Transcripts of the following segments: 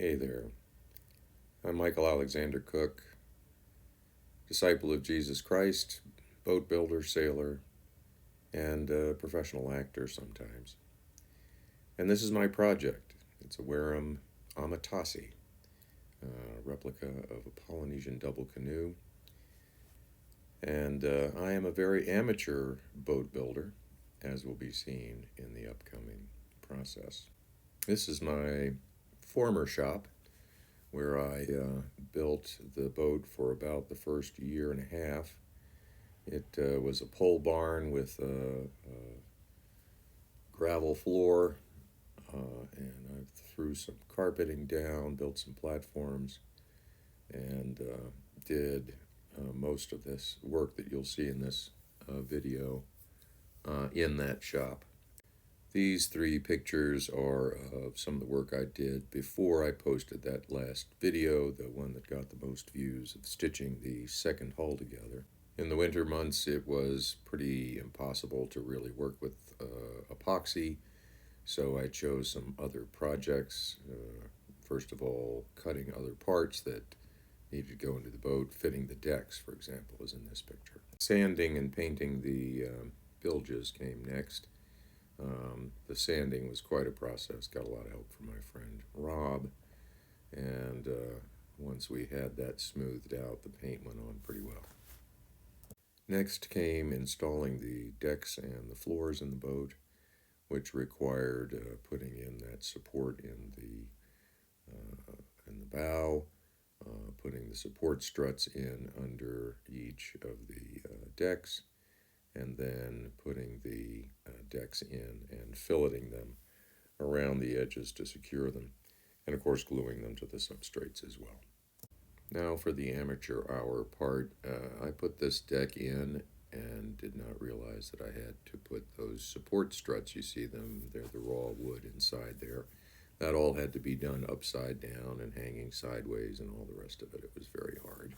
Hey there, I'm Michael Alexander Cook, disciple of Jesus Christ, boat builder, sailor, and professional actor sometimes. And this is my project. It's a Wareham Amatasi, replica of a Polynesian double canoe. And I am a very amateur boat builder, as will be seen in the upcoming process. This is my former shop where I built the boat for about the first year and a half. It was a pole barn with a gravel floor, and I threw some carpeting down, built some platforms, and did most of this work that you'll see in this video in that shop. These three pictures are of some of the work I did before I posted that last video, the one that got the most views of stitching the second hull together. In the winter months, it was pretty impossible to really work with epoxy, so I chose some other projects. First of all, cutting other parts that needed to go into the boat, fitting the decks, for example, is in this picture. Sanding and painting the bilges came next. The sanding was quite a process. Got a lot of help from my friend Rob, and once we had that smoothed out, the paint went on pretty well. Next came installing the decks and the floors in the boat, which required putting in that support in the bow, putting the support struts in under each of the decks, and then putting the decks in and filleting them around the edges to secure them, and of course gluing them to the substrates as well. Now for the amateur hour part, I put this deck in and did not realize that I had to put those support struts, you see them, they're the raw wood inside there. That all had to be done upside down and hanging sideways and all the rest of it. It was very hard.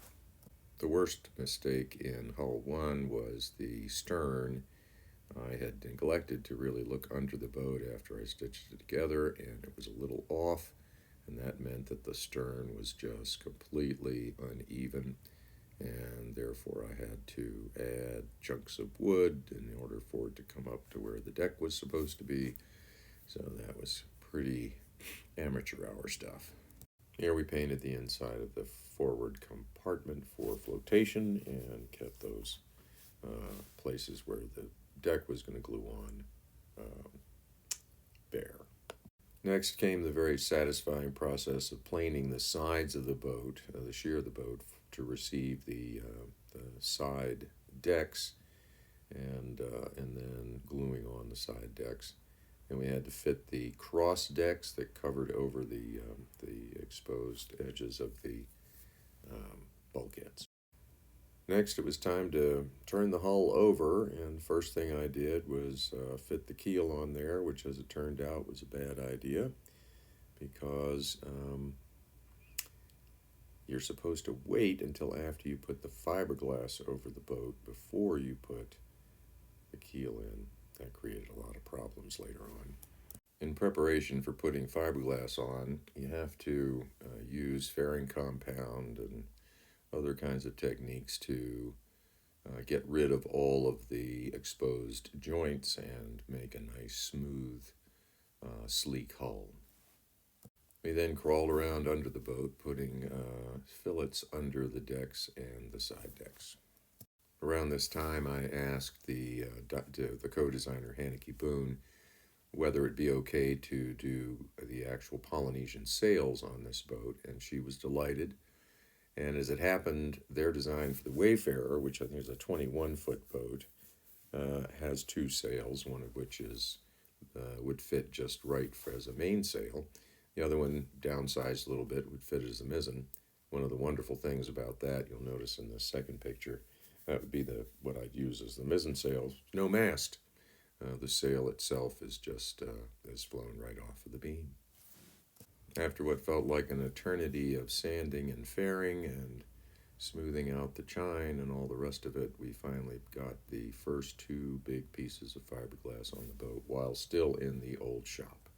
The worst mistake in hull 1 was the stern. I had neglected to really look under the boat after I stitched it together, and it was a little off, and that meant that the stern was just completely uneven, and therefore I had to add chunks of wood in order for it to come up to where the deck was supposed to be. So that was pretty amateur hour stuff. Here we painted the inside of the forward compartment for flotation and kept those places where the deck was going to glue on bare. Next came the very satisfying process of planing the sides of the boat, the shear of the boat, to receive the side decks, and then gluing on the side decks. And we had to fit the cross decks that covered over the exposed edges of the bulkheads. Next, it was time to turn the hull over, and the first thing I did was fit the keel on there, which, as it turned out, was a bad idea because you're supposed to wait until after you put the fiberglass over the boat before you put the keel in. That created a lot of problems later on. In preparation for putting fiberglass on, you have to use fairing compound and other kinds of techniques to get rid of all of the exposed joints and make a nice, smooth, sleek hull. We then crawled around under the boat, putting fillets under the decks and the side decks. Around this time, I asked the co-designer, Hanneke Boone, whether it'd be okay to do the actual Polynesian sails on this boat, and she was delighted. And as it happened, their design for the Wayfarer, which I think is a 21-foot boat, has two sails, one of which would fit just right as a mainsail. The other one, downsized a little bit, would fit as a mizzen. One of the wonderful things about that, you'll notice in the second picture, that would be what I'd use as the mizzen sail. No mast. The sail itself is just is flown right off of the beam. After what felt like an eternity of sanding and fairing and smoothing out the chine and all the rest of it, we finally got the first two big pieces of fiberglass on the boat while still in the old shop.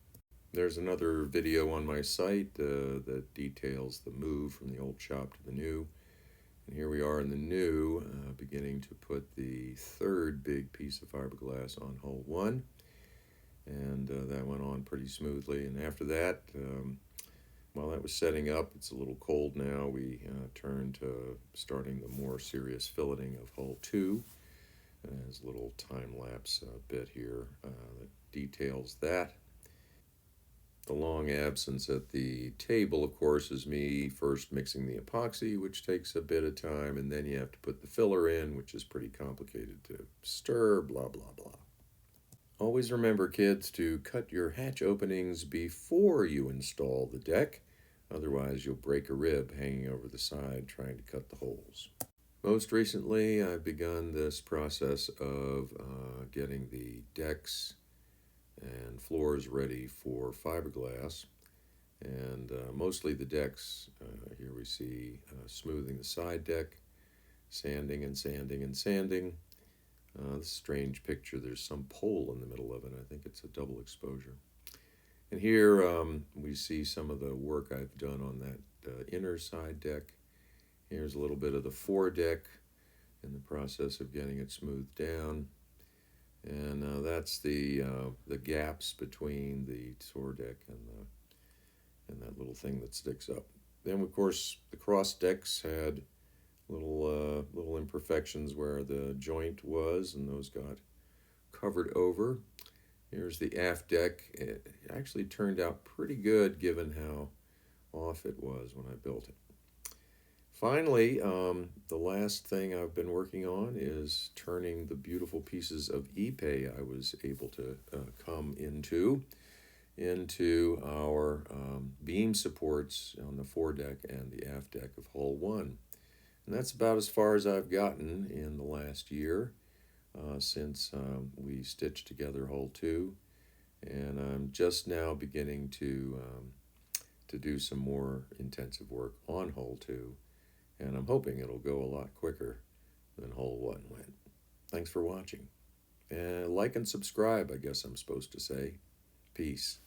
There's another video on my site that details the move from the old shop to the new. And here we are in the new, beginning to put the third big piece of fiberglass on hole one. And that went on pretty smoothly. And after that, while that was setting up, it's a little cold now, we turned to starting the more serious filleting of hole two. And there's a little time-lapse bit here that details that. The long absence at the table, of course, is me first mixing the epoxy, which takes a bit of time, and then you have to put the filler in, which is pretty complicated to stir, blah, blah, blah. Always remember, kids, to cut your hatch openings before you install the deck. Otherwise, you'll break a rib hanging over the side trying to cut the holes. Most recently, I've begun this process of getting the decks and floors ready for fiberglass. And mostly the decks. Here we see smoothing the side deck, sanding and sanding and sanding. This strange picture, there's some pole in the middle of it. I think it's a double exposure. And here we see some of the work I've done on that inner side deck. Here's a little bit of the foredeck in the process of getting it smoothed down. And that's the gaps between the foredeck and that little thing that sticks up. Then, of course, the cross decks had little imperfections where the joint was, and those got covered over. Here's the aft deck. It actually turned out pretty good given how off it was when I built it. Finally, the last thing I've been working on is turning the beautiful pieces of ipe I was able to come into our beam supports on the foredeck and the aft deck of hull one. And that's about as far as I've gotten in the last year since we stitched together hull two. And I'm just now beginning to do some more intensive work on hull two. And I'm hoping it'll go a lot quicker than hull one went. Thanks for watching. And like and subscribe, I guess I'm supposed to say. Peace.